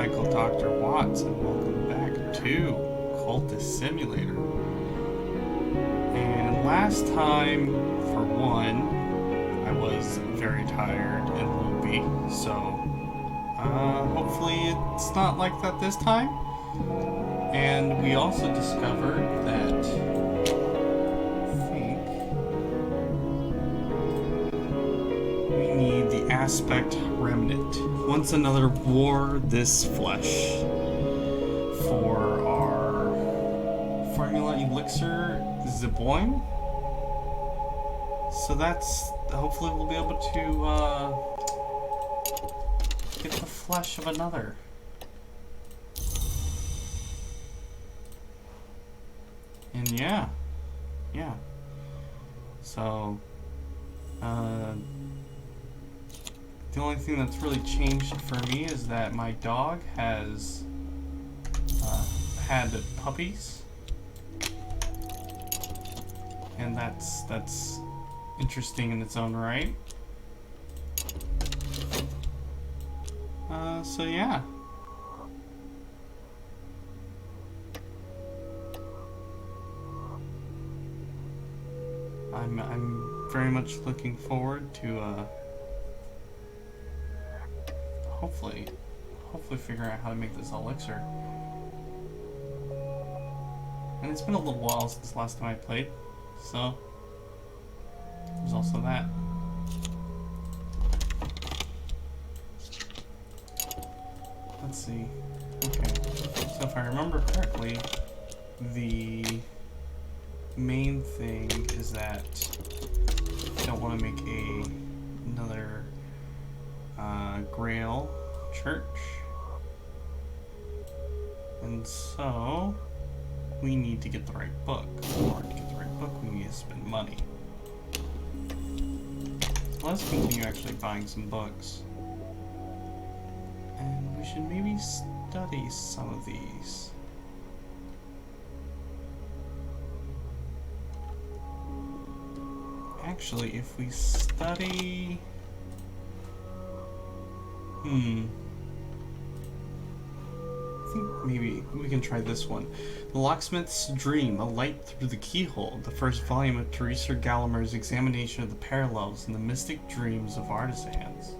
Medical Dr. Watts, and welcome back to Cultist Simulator. And last time, for one, I was very tired and loopy, so hopefully it's not like that this time. And we also discovered that we need the aspect remnant. Once another wore this flesh for our formula elixir Ziboin. So that's hopefully we'll be able to get the flesh of another. And yeah. So the only thing that's really changed for me is that my dog has had puppies, and that's interesting in its own right. So yeah. I'm very much looking forward to hopefully figuring out how to make this elixir. And it's been a little while since the last time I played, so there's also that. Let's see. Okay, so if I remember correctly, the main thing is that I don't want to make another Grail church, and so we need to get the right book. In order to get the right book, we need to spend money. So let's continue actually buying some books, and we should maybe study some of these. Actually, if we study... I think maybe we can try this one. The Locksmith's Dream, A Light Through the Keyhole, the first volume of Teresa Gallagher's examination of the parallels in the mystic dreams of artisans.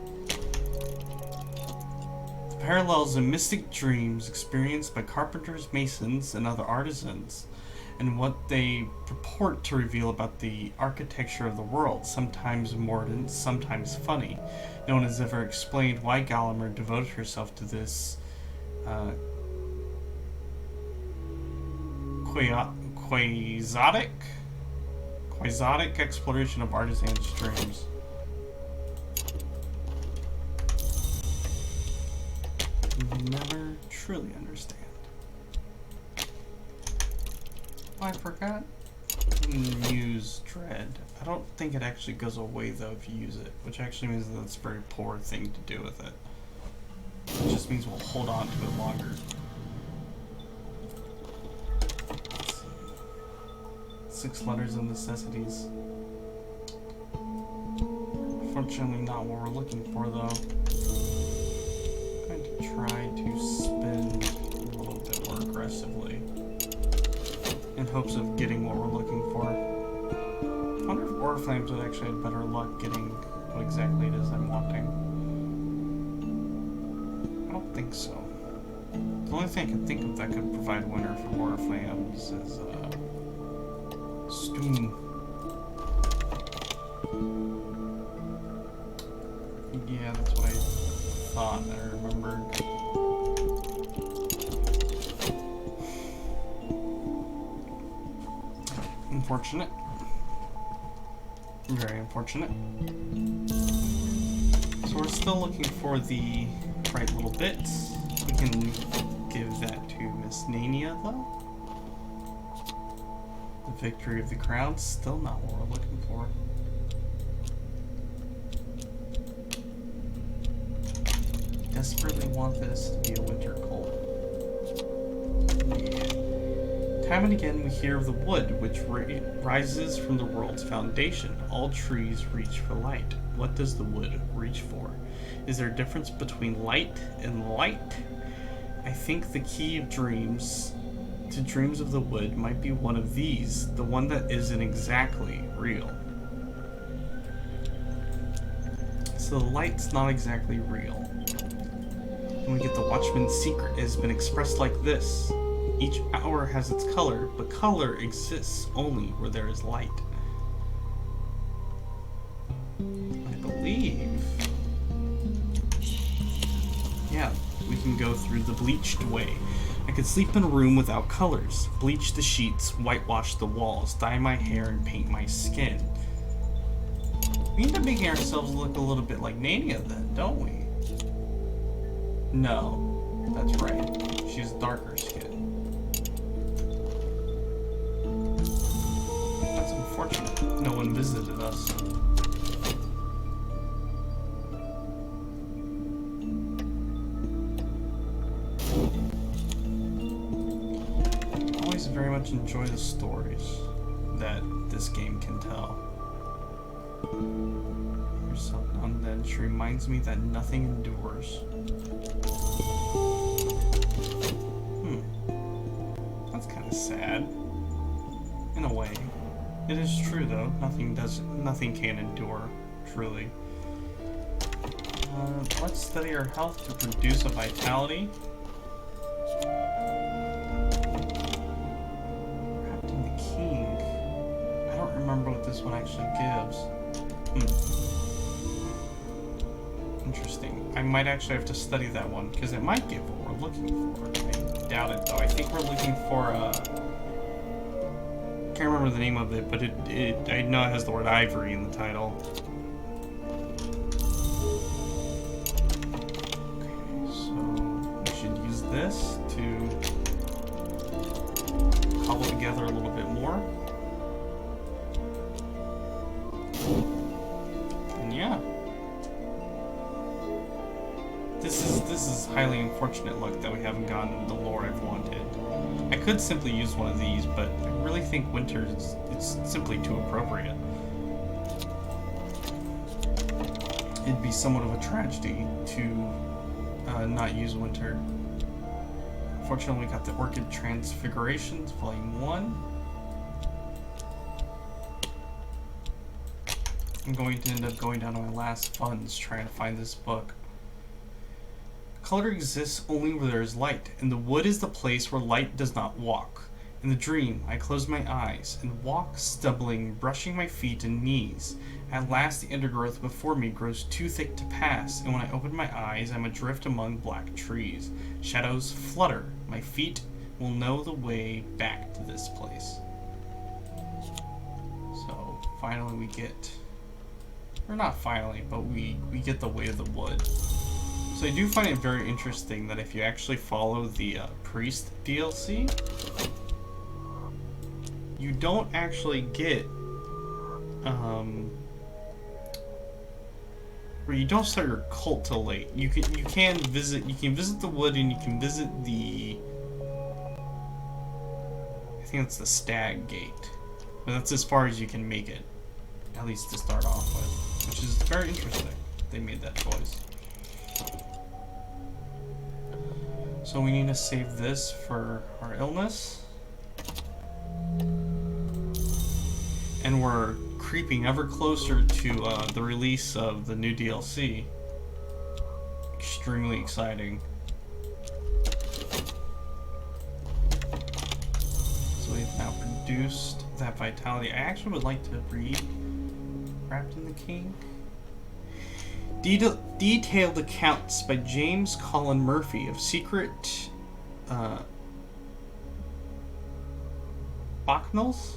The parallels in mystic dreams experienced by carpenters, masons, and other artisans, and what they purport to reveal about the architecture of the world, sometimes mordant, sometimes funny. No one has ever explained why Gallagher devoted herself to this quixotic exploration of artisans' dreams. We never truly understand. I forgot. Use dread. I don't think it actually goes away though if you use it, which actually means that that's a very poor thing to do with it. It just means we'll hold on to it longer. Let's see. 6 letters of necessities. Fortunately not what we're looking for though. I'm going to try to spend a little bit more aggressively in hopes of getting what we're looking for. I wonder if Oriflames would actually have better luck getting what exactly it is I'm wanting. I don't think so. The only thing I can think of that could provide a winner for Oriflames is Stoom. Yeah, that's what I thought I remembered. Unfortunate. Very unfortunate. So we're still looking for the right little bits. We can give that to Miss Nania, though. The victory of the crown, still not what we're looking for. Desperately want this to be a winter cold. Yeah. Time and again we hear of the wood which rises from the world's foundation. All trees reach for light. What does the wood reach for? Is there a difference between light and light? I think the key of dreams to dreams of the wood might be one of these, the one that isn't exactly real. So the light's not exactly real. And we get the Watchman's secret. It has been expressed like this. Each hour has its color, but color exists only where there is light. I believe... yeah, we can go through the bleached way. I could sleep in a room without colors, bleach the sheets, whitewash the walls, dye my hair, and paint my skin. We end up making ourselves look a little bit like Nania then, don't we? No, that's right. She has darker skin. That's unfortunate. No one visited us. I always very much enjoy the stories that this game can tell. There's something undead. She reminds me that nothing endures. That's kind of sad. In a way. It is true though. Nothing can endure, truly. Let's study our health to produce a vitality. Wrapped in the king. I don't remember what this one actually gives. Interesting. I might actually have to study that one, because it might give what we're looking for. I doubt it, though. I think we're looking for, can't remember the name of it, but I know it has the word ivory in the title. Okay, so we should use this to cobble together a little bit more. And yeah. This is highly unfortunate luck that we haven't gotten the lore I've wanted. I could simply use one of these, but I really think winter it's simply too appropriate. It'd be somewhat of a tragedy to not use winter. Fortunately, we got the Orchid Transfigurations, Volume 1. I'm going to end up going down to my last funds trying to find this book. Color exists only where there is light, and the wood is the place where light does not walk. In the dream, I close my eyes and walk, stumbling, brushing my feet and knees. At last, the undergrowth before me grows too thick to pass, and when I open my eyes, I'm adrift among black trees. Shadows flutter. My feet will know the way back to this place. So, finally we get... or not finally, but we get the way of the wood. So I do find it very interesting that if you actually follow the Priest DLC, you don't actually get, where you don't start your cult till late. You can visit the wood, and you can visit the, I think that's the Stag Gate, but that's as far as you can make it, at least to start off with, which is very interesting. They made that choice. So we need to save this for our illness. And we're creeping ever closer to the release of the new DLC. Extremely exciting. So we've now produced that vitality. I actually would like to read Wrapped in the King. Detailed accounts by James Colin Murphy of secret bacchanals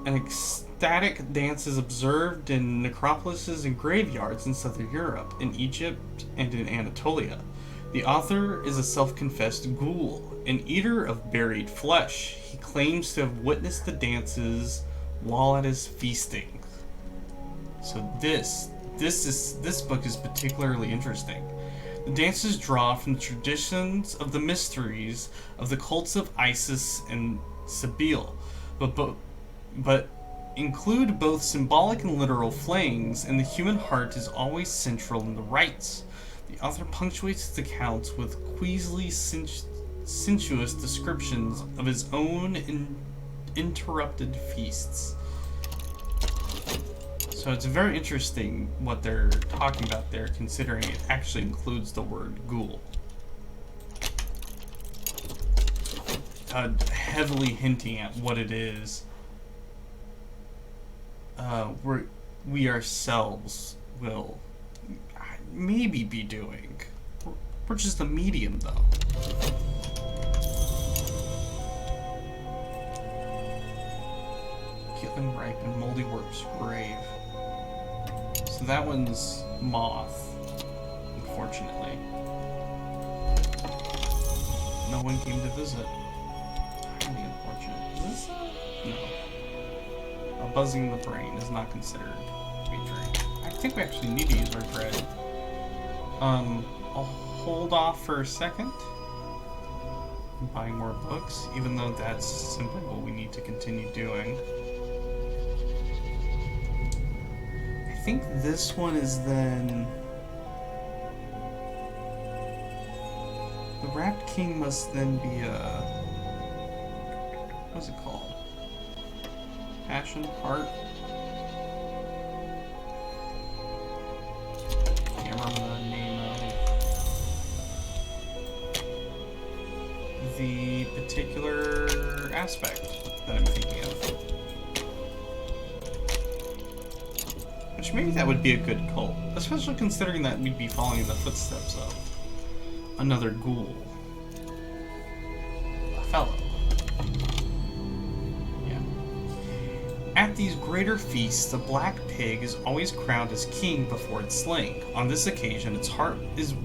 and ecstatic dances observed in necropolises and graveyards in southern Europe, in Egypt, and in Anatolia. The author is a self-confessed ghoul, an eater of buried flesh. He claims to have witnessed the dances while at his feasting. So this book is particularly interesting. The dances draw from the traditions of the mysteries of the cults of Isis and Cybele, but include both symbolic and literal flayings, and the human heart is always central in the rites. The author punctuates its accounts with queasily sensuous descriptions of his own interrupted feasts. So it's very interesting what they're talking about there, considering it actually includes the word ghoul. Heavily hinting at what it is we ourselves will maybe be doing. We're just a medium, though. Killing ripe and moldy works grave. So that one's moth, unfortunately. No one came to visit. Highly unfortunate. Is this no. A buzzing in the brain is not considered featuring. I think we actually need to use our dread. I'll hold off for a second. I'm buying more books, even though that's simply what we need to continue doing. I think this one is then... The Wrapped King must then be a... What's it called? Passion? Heart? Can't remember the name of the particular aspect that I'm thinking of. Which maybe that would be a good cult, especially considering that we'd be following in the footsteps of another ghoul. A fellow. Yeah. At these greater feasts, the black pig is always crowned as king before its slaying. On this occasion, its heart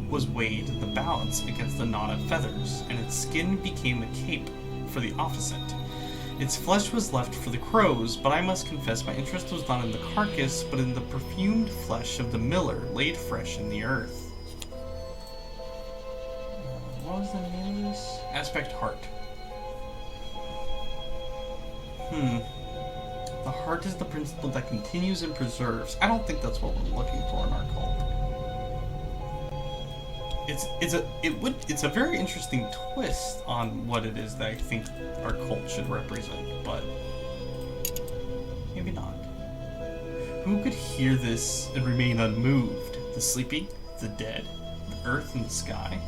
was weighed in the balance against the knot of feathers, and its skin became a cape for the opposite. Its flesh was left for the crows, but I must confess my interest was not in the carcass, but in the perfumed flesh of the miller laid fresh in the earth. What was the name of this? Aspect Heart. The heart is the principle that continues and preserves. I don't think that's what we're looking for in our cult. It's a very interesting twist on what it is that I think our cult should represent, but maybe not. Who could hear this and remain unmoved? The sleeping, the dead, the earth and the sky?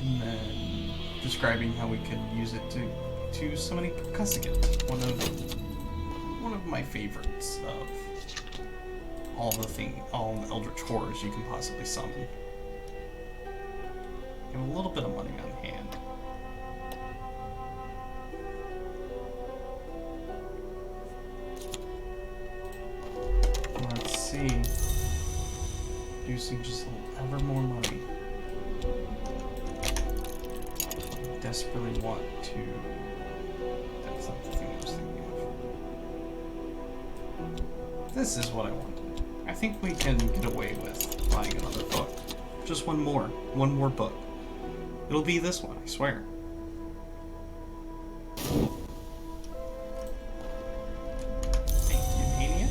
And then describing how we could use it to summoning Percussicant, one of my favorites of all the eldritch horrors you can possibly summon. I have a little bit of money on hand. Let's see. Producing just ever more money. Desperately want to... That's not the thing I was thinking of. This is what I wanted. I think we can get away with buying another book. Just one more book. It'll be this one, I swear. Sanctimania?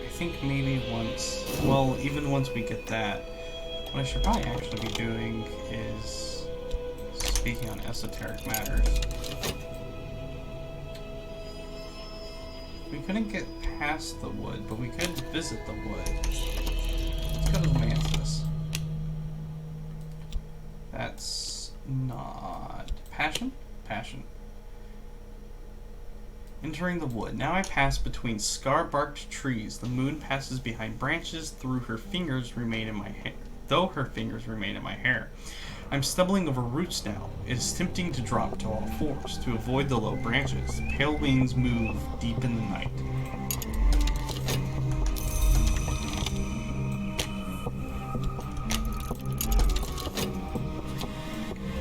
I think maybe even once we get that, what I should probably actually be doing is speaking on esoteric matters. We couldn't get past the wood, but we could visit the wood. Let's go to the mantis. That's not... Passion? Passion. Entering the wood. Now I pass between scar-barked trees. The moon passes behind branches though her fingers remain in my hair. I'm stumbling over roots now. It is tempting to drop to all fours, to avoid the low branches. Pale wings move deep in the night.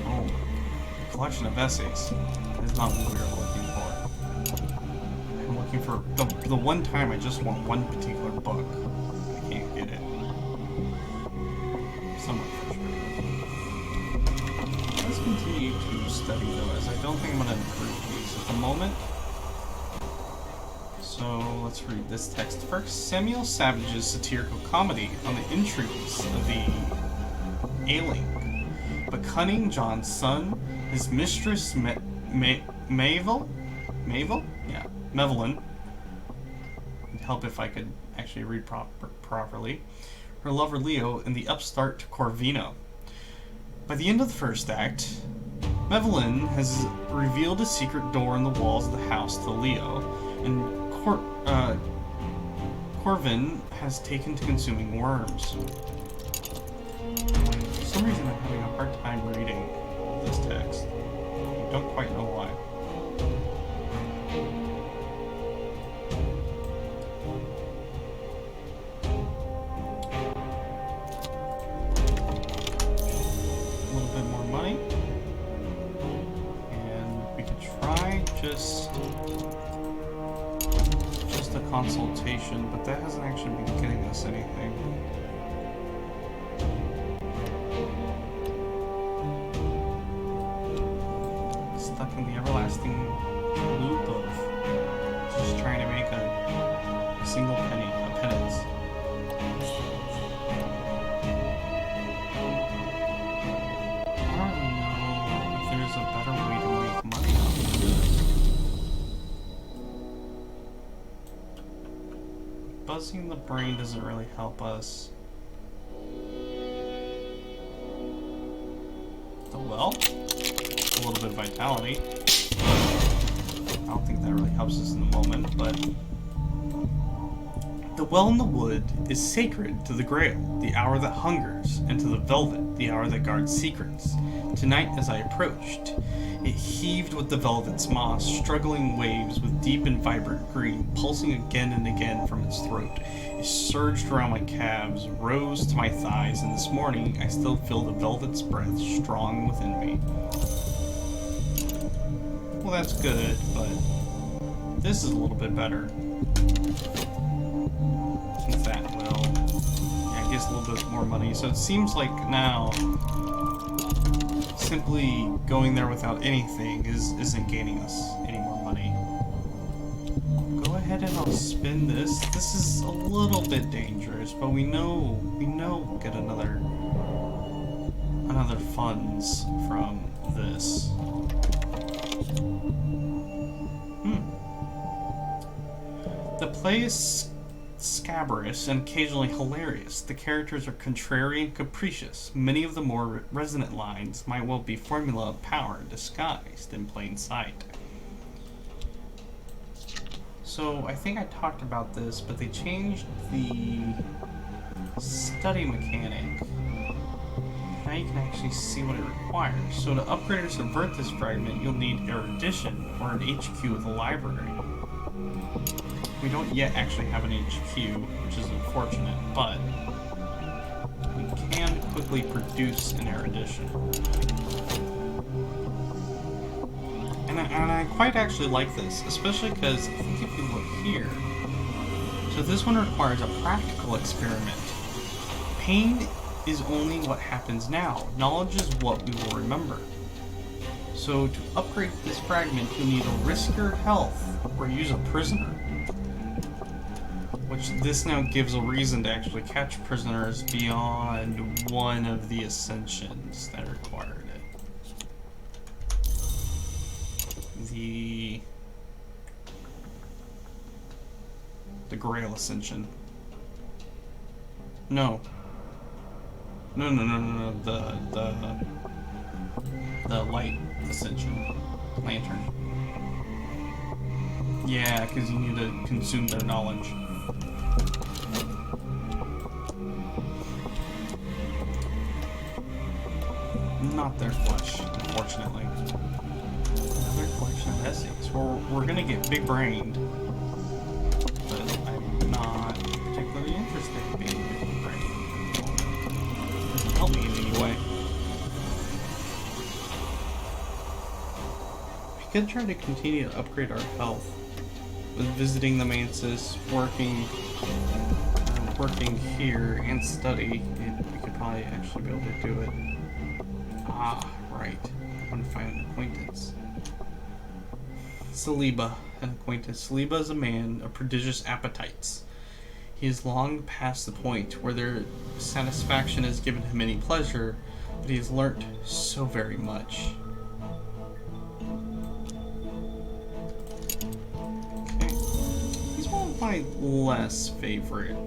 Oh, a collection of essays. That is not what we were looking for. I'm looking for... The one time I just want one particular book. I can't get it. Somewhat frustrating. Let's continue to study though, as I don't think I'm going to improve these at the moment. So let's read this text first. Samuel Savage's satirical comedy on the intrigues of the ailing but cunning John's son, his mistress Mavel? Yeah, Mevelin. It'd help if I could actually read properly. Her lover Leo, and the upstart Corvino. By the end of the first act, Mevelin has revealed a secret door in the walls of the house to Leo, and Corvin has taken to consuming worms. For some reason, I'm having a hard time reading this text. I don't quite know why. A little bit more money. And we could try just a consultation, but that hasn't actually been getting us anything. Stuck in the everlasting loop of just trying to make a single penny, a penance. I don't really know if there's a better way to make money out of this. Buzzing the brain doesn't really help us. The well? A little bit of vitality. I don't think that really helps us in the moment, but the well in the wood is sacred to the Grail, the hour that hungers, and to the velvet, the hour that guards secrets. Tonight, as I approached, it heaved with the velvet's moss, struggling waves with deep and vibrant green, pulsing again and again from its throat. It surged around my calves, rose to my thighs, and this morning I still feel the velvet's breath strong within me. Well, that's good, but this is a little bit better. Since that will, yeah, gives a little bit more money. So it seems like now simply going there without anything isn't gaining us any more money. Go ahead and I'll spin this. This is a little bit dangerous, but we know we'll get another funds from this. The play is scabrous and occasionally hilarious. The characters are contrary and capricious. Many of the more resonant lines might well be formula of power disguised in plain sight. So I think I talked about this, but they changed the study mechanic. Now you can actually see what it requires. So to upgrade or subvert this fragment, you'll need erudition or an HQ with a library. We don't yet actually have an HQ, which is unfortunate, but we can quickly produce an erudition. And I quite actually like this, especially because I think if you look here, so this one requires a practical experiment. Pain is only what happens now. Knowledge is what we will remember. So to upgrade this fragment, you'll need a risker health or use a prisoner. Which this now gives a reason to actually catch prisoners beyond one of the ascensions that required it. The Grail Ascension. No. The Light Ascension. Lantern. Yeah, because you need to consume their knowledge. Not their flesh, unfortunately. Another collection of essays. We're gonna get big-brained, but I'm not particularly interested in being big-brained. It doesn't help me in any way. We could try to continue to upgrade our health with visiting the Mansis, working here, and study. We could probably actually be able to do it. Ah, right. I want to find an acquaintance. Saliba, an acquaintance. Saliba is a man of prodigious appetites. He is long past the point where their satisfaction has given him any pleasure, but he has learnt so very much. Okay. He's one of my less favorite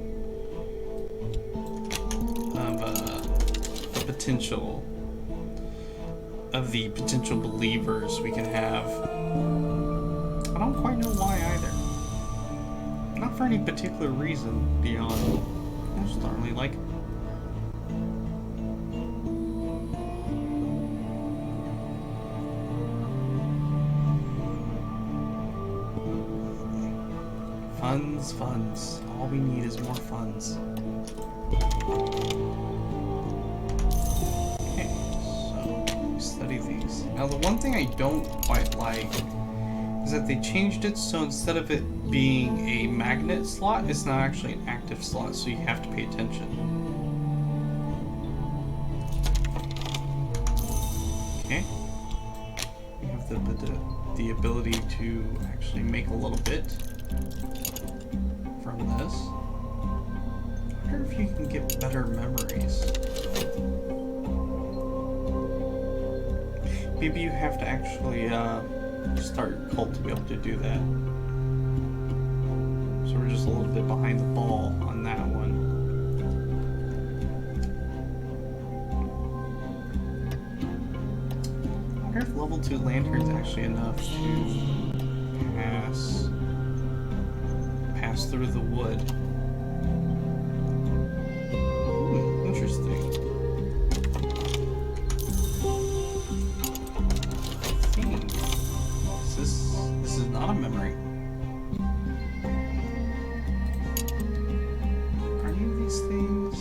of the potential believers we can have. I don't quite know why either. Not for any particular reason beyond I just don't really like it. Funds. All we need is more funds. Okay, so we study these. Now the one thing I don't quite like is that they changed it so instead of it being a magnet slot, it's not actually an active slot, so you have to pay attention. Okay. We have the ability to actually make a little bit from this. I wonder if you can get better memories. Maybe you have to actually start your cult to be able to do that. So we're just a little bit behind the ball on that one. I wonder if level 2 lantern's actually enough to pass through the wood. Interesting. This is not a memory. Are any of these things?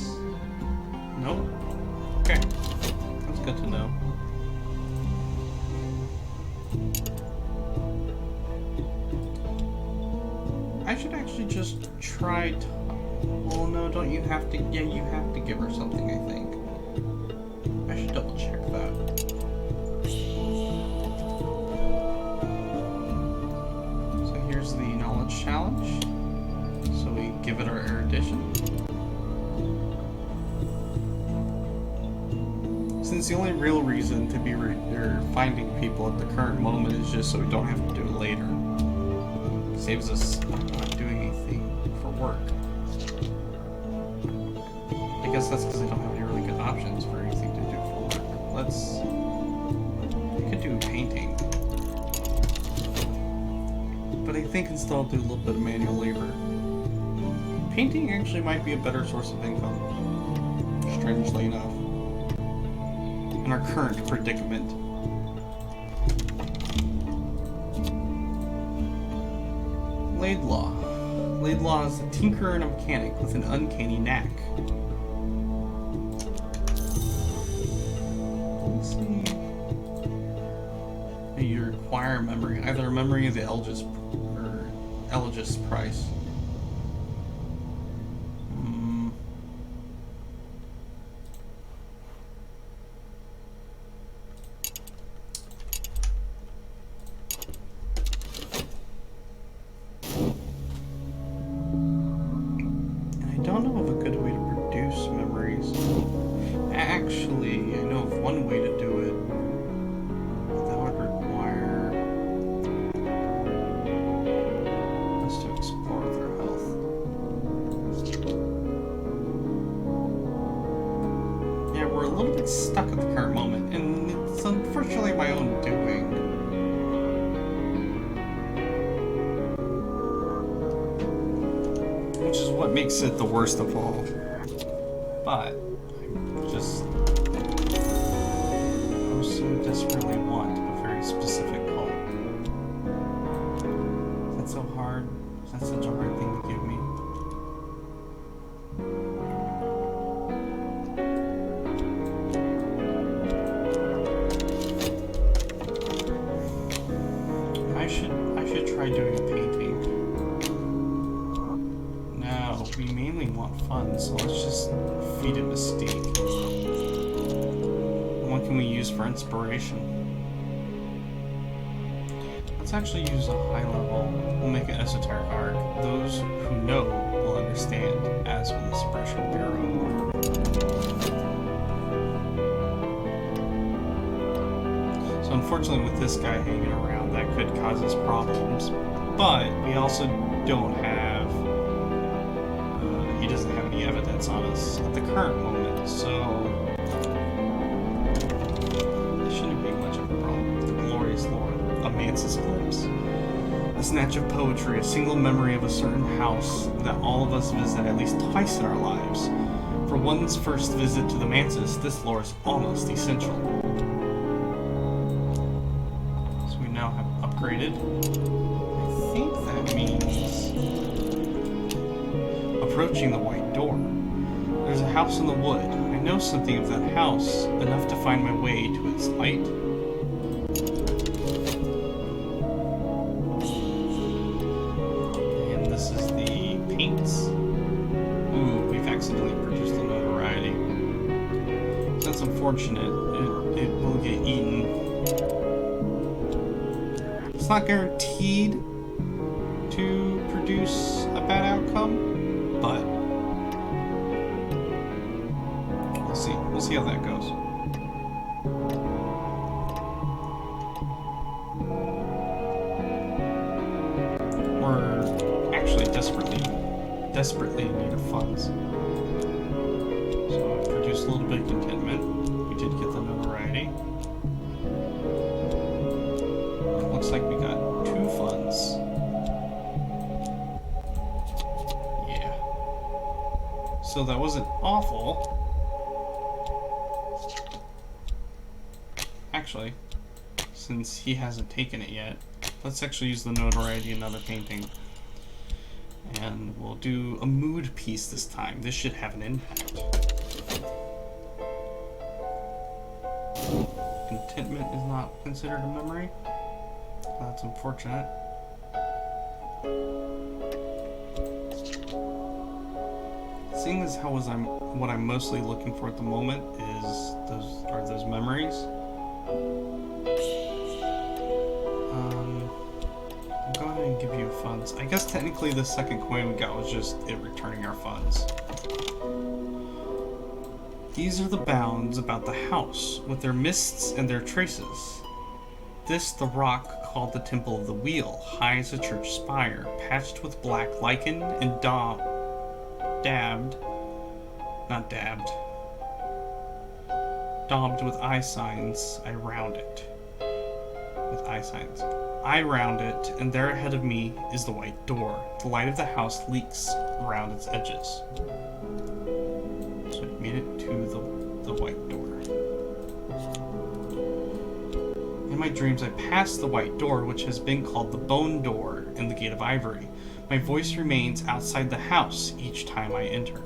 Nope. Okay. That's good to know. I should actually just try to... Well, no, don't you have to... Yeah, you have to give her something, I think. I should double check that. So here's the knowledge challenge. So we give it our erudition. Since the only real reason to be finding people at the current moment is just so we don't have to do it later. Saves us not doing anything for work. I guess that's because I don't have any really good options for anything to do for work. I could do painting. But I think instead I'll do a little bit of manual labor. Painting actually might be a better source of income, strangely enough, in our current predicament. Laidlaw. Laidlaw is a tinkerer and a mechanic with an uncanny knack. Let's see. You require memory, either a memory of the Elgis or Elgis price. Stuck at the current moment, and it's unfortunately my own doing. Which is what makes it the worst of all. But I just so desperately want a very specific call. Is that so hard? Is that such a hard thing to give me? I should try doing a painting. No, we mainly want fun, so let's just feed it Mystique. What can we use for inspiration? Let's actually use a high level. We'll make an esoteric arc. Those who know will understand, as will the Suppression Bureau. So unfortunately with this guy hanging around, that could cause us problems. But we also don't have... he doesn't have any evidence on us at the current moment, so... this shouldn't be much of a problem. The glorious lore, a Mansis glimpse. A snatch of poetry, a single memory of a certain house that all of us visit at least twice in our lives. For one's first visit to the Mansis, this lore is almost essential. Now have upgraded. I think that means approaching the white door. There's a house in the wood. I know something of that house, enough to find my way to its light. And this is the paints. Ooh, we've accidentally produced a notoriety. That's unfortunate. It will get eaten. It's not guaranteed to produce a bad outcome, but we'll see. We'll see how that goes. We're actually desperately in need of funds. So I produced a little bit of contentment. We did get the notoriety. Looks like we got 2 funds. Yeah. So that wasn't awful. Actually, since he hasn't taken it yet, let's actually use the notoriety in another painting. And we'll do a mood piece this time. This should have an impact. Contentment is not considered a memory. That's unfortunate. Seeing as how what I'm mostly looking for at the moment is those memories. I'll go ahead and give you funds. I guess technically the second coin we got was just it returning our funds. These are the bounds about the house, with their mists and their traces. This, the rock called the Temple of the Wheel, high as a church spire, patched with black lichen and daubed with eye signs. I round it. With eye signs. I round it, and there ahead of me is the white door. The light of the house leaks around its edges. So I made it to the white door. In my dreams, I pass the white door, which has been called the Bone Door and the Gate of Ivory. My voice remains outside the house each time I enter.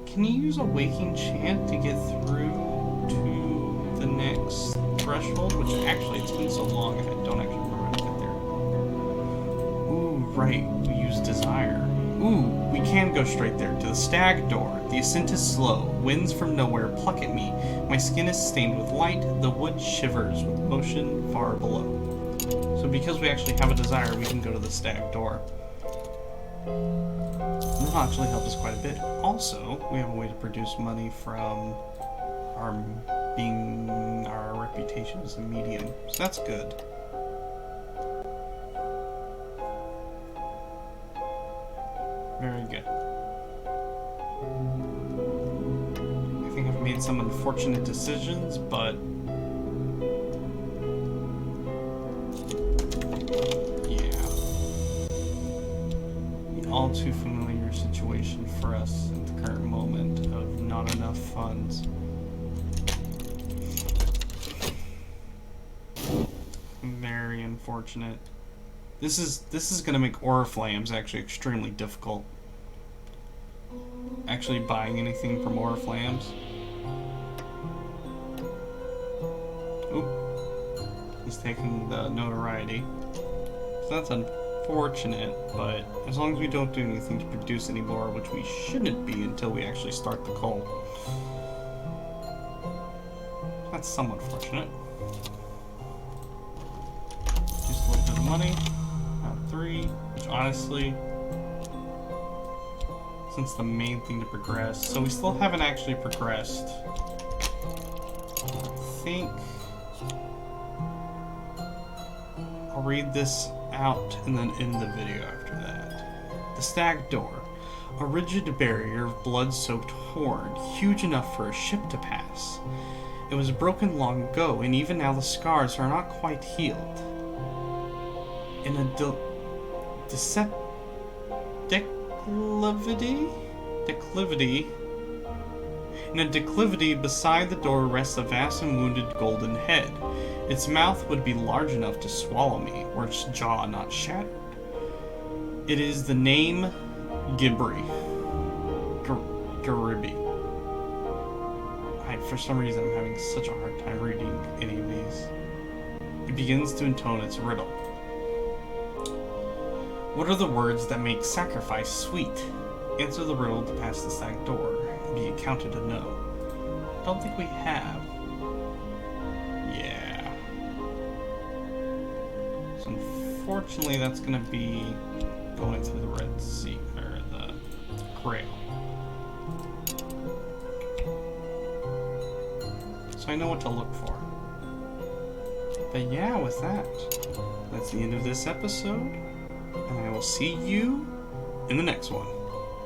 Can you use a waking chant to get through to the next threshold? Which actually, it's been so long, I don't actually remember how to get there. Ooh, right, we use desire. Ooh, we can go straight there, to the stag door. The ascent is slow. Winds from nowhere pluck at me. My skin is stained with light. The wood shivers with motion far below. So because we actually have a desire, we can go to the stag door. That'll actually help us quite a bit. Also, we have a way to produce money from our reputation as a medium. So that's good. Very good. I think I've made some unfortunate decisions, but yeah. The all too familiar situation for us at the current moment of not enough funds. Very unfortunate. This is going to make Oriflammes actually extremely difficult. Actually buying anything from Oriflammes. Oop. He's taking the notoriety. So that's unfortunate, but as long as we don't do anything to produce any more, which we shouldn't be until we actually start the cult. That's somewhat fortunate. money. Not 3. Which honestly, since the main thing to progress. So we still haven't actually progressed. I think I'll read this out and then end the video after that. The stag door. A rigid barrier of blood-soaked horn, huge enough for a ship to pass. It was broken long ago, and even now the scars are not quite healed. In a declivity beside the door rests a vast and wounded golden head. Its mouth would be large enough to swallow me, were its jaw not shattered. It is the name Gibri. Garibi. For some reason, I'm having such a hard time reading any of these. It begins to intone its riddle. What are the words that make sacrifice sweet? Answer the riddle to pass the stag door and be accounted a no. I don't think we have. Yeah. So unfortunately, that's going to be going through the Red Sea, or the Grail. So I know what to look for. But yeah, with that, that's the end of this episode, and I will see you in the next one.